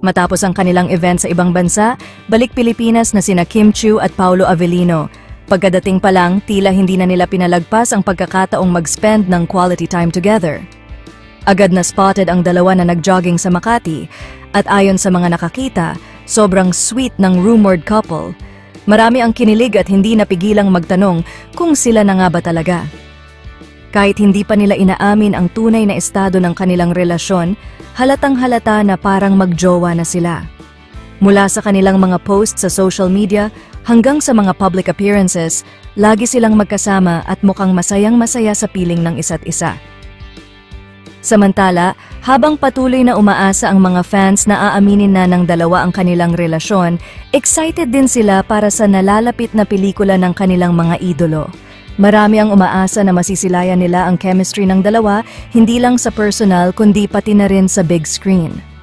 Matapos ang kanilang event sa ibang bansa, balik Pilipinas na sina Kim Chiu at Paulo Avellino. Pagkadating pa lang, tila hindi na nila pinalagpas ang pagkakataong mag-spend ng quality time together. Agad na spotted ang dalawa na nag-jogging sa Makati at ayon sa mga nakakita, sobrang sweet ng rumored couple. Marami ang kinilig at hindi napigilang magtanong kung sila na nga ba talaga. Kahit hindi pa nila inaamin ang tunay na estado ng kanilang relasyon, halatang halata na parang magjowa na sila. Mula sa kanilang mga posts sa social media hanggang sa mga public appearances, lagi silang magkasama at mukhang masayang-masaya sa piling ng isa't isa. Samantala, habang patuloy na umaasa ang mga fans na aaminin na ng dalawa ang kanilang relasyon, excited din sila para sa nalalapit na pelikula ng kanilang mga idolo. Marami ang umaasa na masisilayan nila ang chemistry ng dalawa, hindi lang sa personal kundi pati na rin sa big screen.